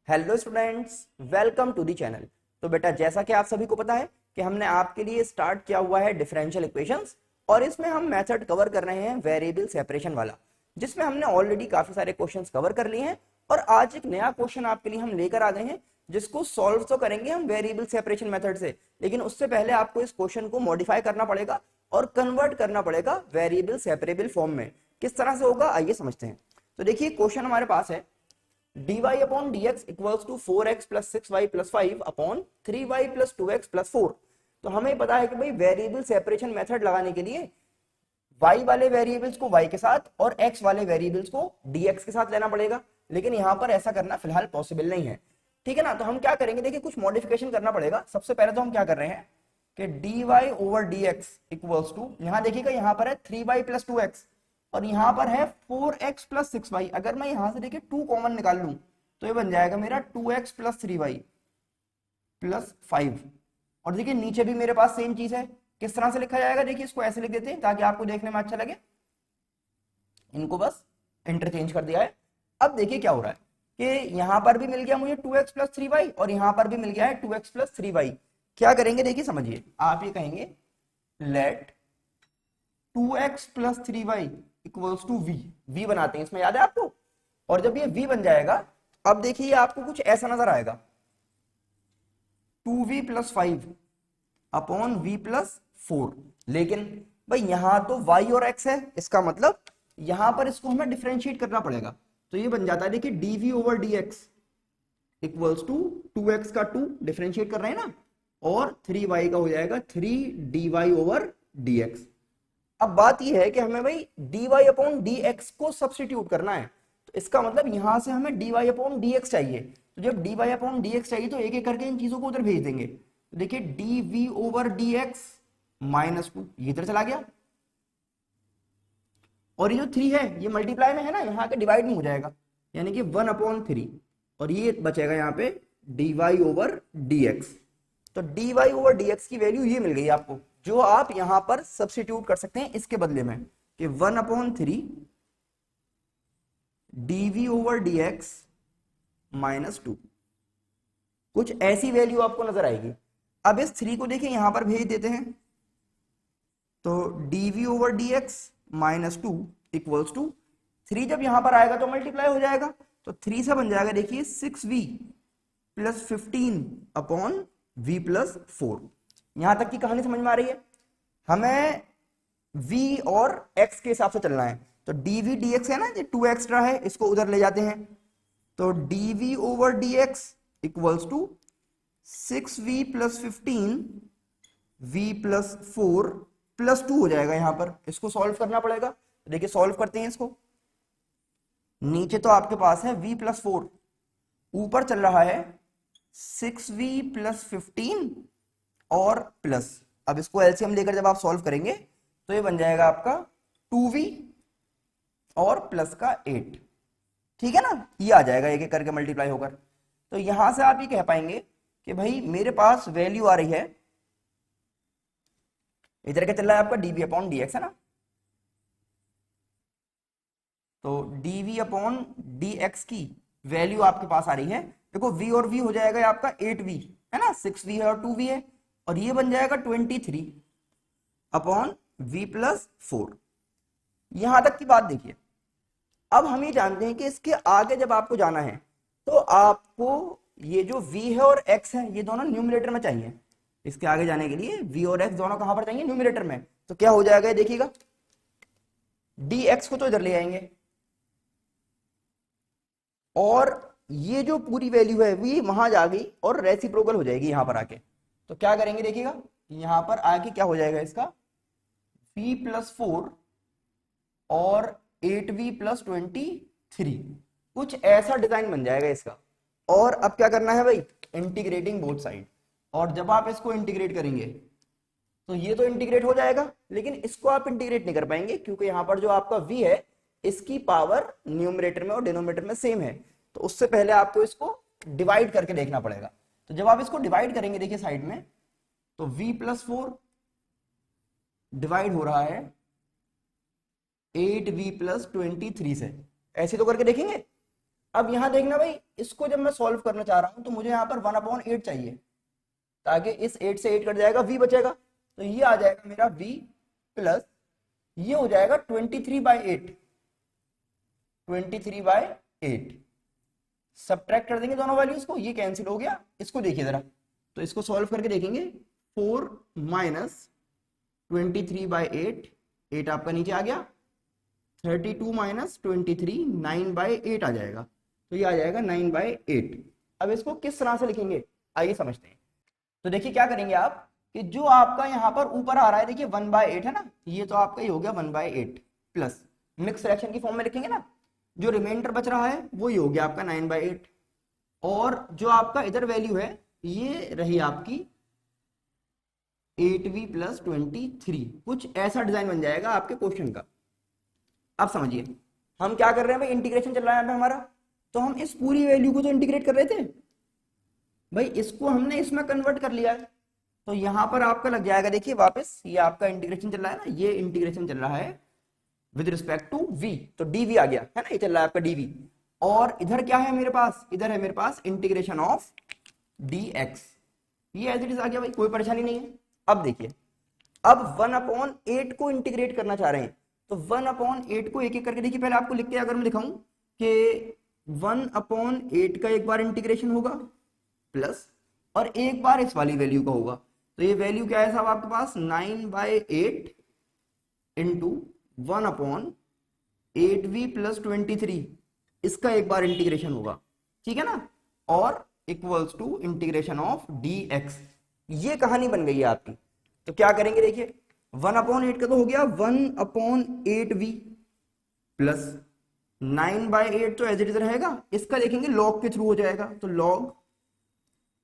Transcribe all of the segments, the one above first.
Hello students, welcome to the channel. तो बेटा, जैसा कि आप सभी को पता है कि हमने आपके लिए स्टार्ट किया हुआ है डिफरेंशियल इक्वेशंस, और इसमें हम मेथड कवर कर रहे हैं वेरिएबल सेपरेशन वाला, जिसमें हमने ऑलरेडी काफी सारे क्वेश्चंस कवर कर लिए हैं। और आज एक नया क्वेश्चन आपके लिए हम लेकर आ गए हैं, जिसको सॉल्व तो करेंगे हम वेरिएबल सेपरेशन मेथड से, लेकिन उससे पहले आपको इस क्वेश्चन को मॉडिफाई करना पड़ेगा और कन्वर्ट करना पड़ेगा वेरिएबल सेपरेबल फॉर्म में। किस तरह से होगा, आइए समझते हैं। तो देखिए, क्वेश्चन हमारे पास है dy upon dx equals to 4x plus 6y plus 5 upon 3y plus 2x plus 4। तो हमें पता है कि भाई वेरिएबल सेपरेशन मेथड लगाने के लिए y वाले वेरिएबल्स को y के साथ और x वाले वेरिएबल्स को dx के साथ लेना पड़ेगा, लेकिन यहां पर ऐसा करना फिलहाल पॉसिबल नहीं है। ठीक है ना। तो हम क्या करेंगे, देखिए कुछ मॉडिफिकेशन करना पड़ेगा। सबसे पहले तो हम क्या कर रहे हैं कि dy over dx equals to, यहां देखिएगा यहां पर है 3y प्लस 2x और यहां पर है 4x प्लस 6y। अगर मैं यहां से देखिए 2 कॉमन निकाल लूं तो ये बन जाएगा मेरा 2x प्लस 3y प्लस 5। और देखिए नीचे भी मेरे पास सेम चीज है। किस तरह से लिखा जाएगा, देखिए इसको ऐसे लिख देते हैं ताकि आपको देखने में अच्छा लगे। इनको बस इंटरचेंज कर दिया है। अब देखिए क्या हो रहा है कि यहां पर भी मिल गया मुझे 2x प्लस 3y और यहां पर भी मिल गया है 2x प्लस 3y। क्या करेंगे, देखिए समझिए, आप ये कहेंगे let 2x plus 3y equals to v बनाते हैं, इसमें याद है आपको। और जब ये v बन जाएगा, अब देखिए आपको कुछ ऐसा नजर आएगा 2v plus 5 upon v plus 4। लेकिन भाई यहां तो y और x है, इसका मतलब यहां पर इसको हमें डिफरेंशिएट करना पड़ेगा। तो ये बन जाता है, देखिए dv over dx equals to 2x का 2 डिफरेंशिएट कर रहे हैं ना, और 3y का हो जाएगा 3dy ओवर dx। अब बात यह है कि हमें भाई dy अपॉन dx को सब्स्टिट्यूट करना है। तो इसका मतलब यहां से हमें dy अपॉन dx चाहिए। तो जब dy अपॉन dx चाहिए तो एक एक करके इन चीजों को उधर भेज देंगे। तो देखिए dv ओवर dx माइनस 2 ये इधर चला गया, और ये जो 3 है ये मल्टीप्लाई में है ना, यहाँ के डिवाइड नहीं हो जाएगा, यानी कि 1 अपॉन 3, और ये बचेगा यहाँ पे dy ओवर dx। तो dy ओवर dx की वैल्यू ये मिल गई आपको, जो आप यहां पर सब्स्टिट्यूट कर सकते हैं इसके बदले में कि 1 upon 3 dv over dx minus 2। कुछ ऐसी वैल्यू आपको नजर आएगी। अब इस 3 को देखिए यहां पर भेज देते हैं, तो dv over dx minus 2 equals to 3 जब यहां पर आएगा तो मल्टीप्लाई हो जाएगा। तो 3 से बन जाएगा, देखिए 6v plus 15 upon v plus 4। यहां तक की कहानी समझ में आ रही है। हमें v और x के हिसाब से चलना है। तो dv dx है ना, ये 2 एक्स्ट्रा है, इसको उधर ले जाते हैं। तो dv over dx equals to 6v plus 15 v plus 4 plus 2 हो जाएगा। यहां पर इसको सॉल्व करना पड़ेगा। तो देखिए सॉल्व करते हैं इसको। नीचे तो आपके पास है v प्लस 4, ऊपर चल रहा है 6v प्लस 15 और प्लस। अब इसको एलसीएम लेकर जब आप सॉल्व करेंगे तो ये बन जाएगा आपका 2v और प्लस का 8। ठीक है ना, ये आ जाएगा एक एक करके मल्टीप्लाई होकर। तो यहां से आप ये कह पाएंगे कि भाई मेरे पास वैल्यू आ रही है, इधर क्या चल रहा है आपका dv अपॉन dx है ना, तो dv अपॉन dx की वैल्यू आपके पास आ रही है। देखो v और v हो जाएगा आपका 8v है ना, 6v है और 2v है, और ये बन जाएगा 23 अपॉन v प्लस 4। यहां तक की बात देखिए। अब हम ये जानते हैं कि इसके आगे जब आपको जाना है तो आपको ये जो v है और x है ये दोनों न्यूमरेटर में चाहिए। इसके आगे जाने के लिए v और x दोनों कहां पर चाहिए, न्यूमरेटर में। तो क्या हो जाएगा, देखिएगा dx को तो इधर ले आएंगे, और ये जो पूरी वैल्यू है v वहां जा गई और रेसिप्रोकल हो जाएगी यहां पर आके। तो क्या करेंगे, देखिएगा यहां पर आके क्या हो जाएगा इसका v प्लस 4 और 8v प्लस 23, कुछ ऐसा डिजाइन बन जाएगा इसका। और अब क्या करना है भाई, इंटीग्रेटिंग बोथ साइड। और जब आप इसको इंटीग्रेट करेंगे तो ये तो इंटीग्रेट हो जाएगा, लेकिन इसको आप इंटीग्रेट नहीं कर पाएंगे क्योंकि यहां पर जो आपका v है इसकी पावर न्यूमरेटर में और डिनोमिनेटर में सेम है। तो उससे पहले आपको इसको डिवाइड करके देखना पड़ेगा। तो जब आप इसको डिवाइड करेंगे, देखिए साइड में, तो v प्लस 4 डिवाइड हो रहा है 8v प्लस 23 से, ऐसे तो करके देखेंगे। अब यहाँ देखना भाई, इसको जब मैं सॉल्व करना चाह रहा हूँ तो मुझे यहाँ पर 1/8 चाहिए, ताकि इस 8 से 8 कट जाएगा, v बचेगा, तो ये आ जाएगा मेरा v प्लस ये हो जाएगा 23/8, 23/8 सब्ट्रैक्ट कर देंगे दोनों वैल्यूज को, ये कैंसिल हो गया। इसको देखिए जरा, तो इसको सॉल्व करके देखेंगे, 4 माइनस 23/8, 8 आपका नीचे आ गया, 32 माइनस 23, 9/8 आ जाएगा, तो ये आ जाएगा 9/8। अब इसको किस तरह से लिखेंगे आइए समझते हैं। तो देखिए क्या करेंगे आप, कि जो आपका यहाँ पर ऊपर आ रहा है देखिए 1/8 है ना, ये तो आपका ये हो गया 1/8 प्लस मिक्स फ्रैक्शन की फॉर्म में लिखेंगे ना, जो रिमाइंडर बच रहा है वो ये हो गया आपका 9/8, और जो आपका इधर वैल्यू है ये रही आपकी 8v प्लस 23। कुछ ऐसा डिजाइन बन जाएगा आपके क्वेश्चन का। अब समझिए हम क्या कर रहे हैं भाई, इंटीग्रेशन चल रहा है यहाँ पे हमारा, तो हम इस पूरी वैल्यू को तो इंटीग्रेट कर रहे थे भाई, इसको हमने इसमें कन्वर्ट कर लिया है, तो यहाँ पर आपका लग जाएगा देखिए वापस, ये आपका इंटीग्रेशन चल रहा है ना, ये इंटीग्रेशन चल रहा है विद रिस्पेक्ट टू v, तो dv आ गया है ना, ये चल रहा है आपका dv, और इधर क्या है मेरे पास, इधर है मेरे पास इंटीग्रेशन ऑफ dx, ये एज इट इज आ गया भाई, कोई परेशानी नहीं है। अब देखिए, अब 1/8 को इंटीग्रेट करना चाह रहे हैं, तो 1/8 को एक एक करके देखिए, पहले आपको लिख के अगर मैं दिखाऊं कि 1/8 का एक बार इंटीग्रेशन होगा प्लस और एक बार इस वाली वैल्यू का होगा, तो ये वैल्यू क्या है साहब आपके पास 9/8 इंटू 1/8v प्लस 23, इसका एक बार इंटीग्रेशन होगा, ठीक है ना, और equals to integration of dx। ये कहानी बन गई है आपकी। तो क्या करेंगे देखिए, 1/8 का तो हो गया 1/8v प्लस 9/8 तो एज इट इज रहेगा, इसका देखेंगे लॉग के थ्रू हो जाएगा, तो लॉग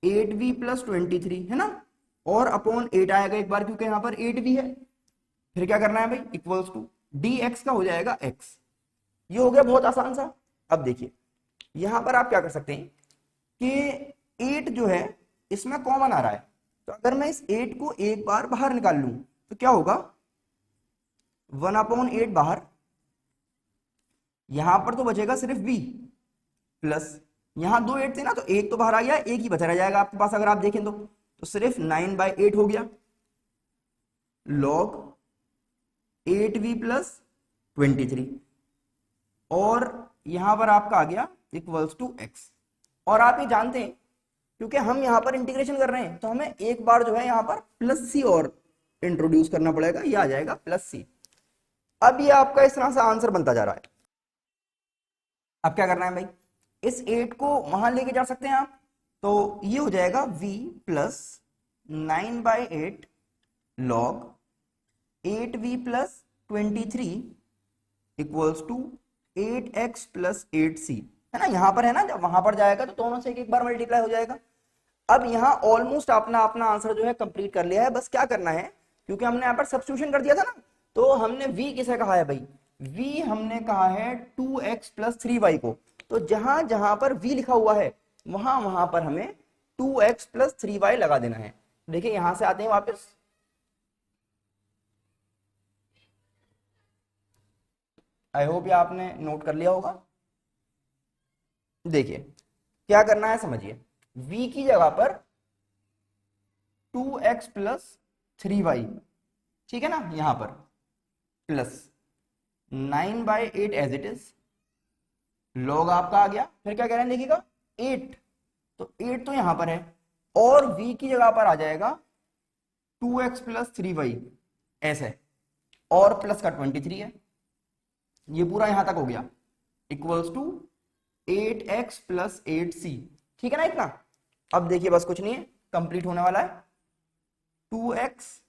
8v प्लस 23 है ना, और अपॉन 8 आएगा एक बार क्योंकि यहां पर 8v है, फिर क्या करना है भाई, इक्वल्स टू dx का हो जाएगा x। ये हो गया बहुत आसान सा। अब देखिए यहां पर आप क्या कर सकते हैं कि 8 जो है इसमें कॉमन आ रहा है, तो अगर मैं इस 8 को एक बार बाहर निकाल लूं तो क्या होगा, 1/8 बाहर, यहां पर तो बचेगा सिर्फ v प्लस यहां 2 8 थे ना, तो एक तो बाहर आ गया, एक ही बचा रह जाएगा आपके पास अगर आप देखें तो सिर्फ 9/8 हो गया, log 8v प्लस 23, और यहां पर आपका आ गया इक्वल्स टू x। और आप ये जानते हैं क्योंकि हम यहां पर इंटीग्रेशन कर रहे हैं, तो हमें एक बार जो है यहां पर प्लस सी और इंट्रोड्यूस करना पड़ेगा, ये आ जाएगा प्लस सी। अब ये आपका इस तरह से आंसर बनता जा रहा है। अब क्या करना है भाई, इस 8 को वहां लेके जा सकते हैं आप, तो ये हो जाएगा v plus 9/8 log 8v plus 23 equals to 8x plus 8c, है ना, यहां पर है ना, जब वहां पर जाएगा तो दोनों से एक बार मल्टीप्लाई हो जाएगा। अब यहाँ ऑलमोस्ट अपना आंसर जो है कंप्लीट कर लिया है, बस क्या करना है, क्योंकि हमने यहाँ पर सब्स्टिट्यूशन कर दिया था ना, तो हमने v किसे कहा है भाई, v हमने कहा है 2x प्लस 3y को, तो जहां जहां पर v लिखा हुआ है वहां वहां पर हमें 2x प्लस 3y लगा देना है। देखिए यहां से आते हैं वापस, आई होप ये आपने नोट कर लिया होगा। देखिए क्या करना है समझिए, v की जगह पर 2x प्लस 3y, ठीक है ना, यहां पर plus 9/8 as it is, log आपका आ गया, फिर क्या कह रहे हैं देखिएगा 8, तो 8 तो यहां पर है, और v की जगह पर आ जाएगा 2x प्लस 3y ऐसे, और प्लस का 23 है, ये पूरा यहां तक हो गया, equals to 8x plus 8c, ठीक है ना इतना। अब देखिए बस कुछ नहीं है, कंप्लीट होने वाला है, 2x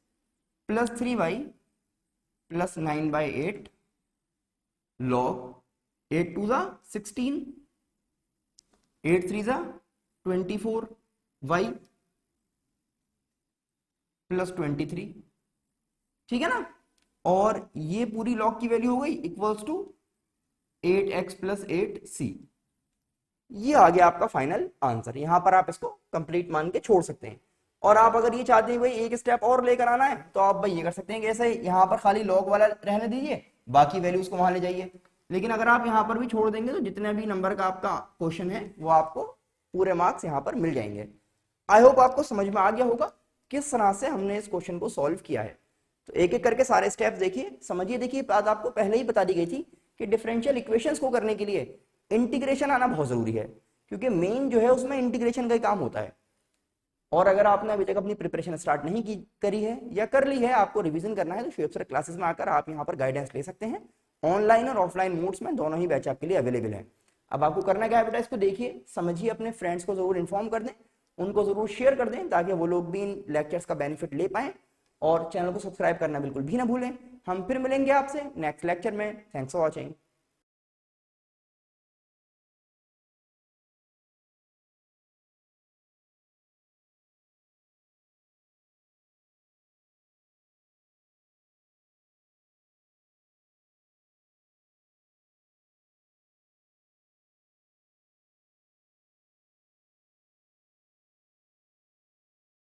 plus 3y plus 9/8 log 8 2 जा 16, 8 3 जा 24 y प्लस 23, ठीक है ना, और ये पूरी log की वैल्यू हो गई equals to 8x plus 8c। ये आ गया आपका फाइनल आंसर। यहां पर आप इसको कंप्लीट मान के छोड़ सकते हैं, और आप अगर ये चाहते हैं भाई एक स्टेप और लेकर आना है तो आप भाई ये कर सकते हैं कि ऐसे यहाँ पर खाली लॉग वाला रहने दीजिए, बाकी वैल्यूज को वहां ले जाइए, लेकिन अगर आप यहाँ पर भी छोड़ देंगे तो जितने भी नंबर का आपका क्वेश्चन है वो आपको पूरे मार्क्स यहाँ पर मिल जाएंगे। आई होप आपको समझ में आ गया होगा किस तरह से हमने इस क्वेश्चन को सॉल्व किया है। तो एक एक करके सारे स्टेप्स देखिए, समझिए। देखिए बात आपको पहले ही बता दी गई थी कि डिफरेंशियल इक्वेशंस को करने के लिए इंटीग्रेशन आना बहुत जरूरी है, क्योंकि मेन जो है उसमें इंटीग्रेशन का ही काम होता है। और अगर आपने अभी तक अपनी प्रिपरेशन स्टार्ट नहीं की करी है या कर ली है, आपको रिवीजन करना है, तो शुएब सर क्लासेस में आकर आप यहाँ पर गाइडेंस ले सकते हैं। ऑनलाइन और ऑफलाइन मोड्स में दोनों ही बैच आपके लिए अवेलेबल है। अब आपको करना क्या है बेटा, इसको देखिए, समझिए, अपने फ्रेंड्स को जरूर इन्फॉर्म कर दें, उनको जरूर शेयर कर दें, ताकि वो लोग भी इन लेक्चर्स का बेनिफिट ले पाएं। और चैनल को सब्सक्राइब करना बिल्कुल भी ना भूलें। हम फिर मिलेंगे आपसे नेक्स्ट लेक्चर में। Thanks for watching.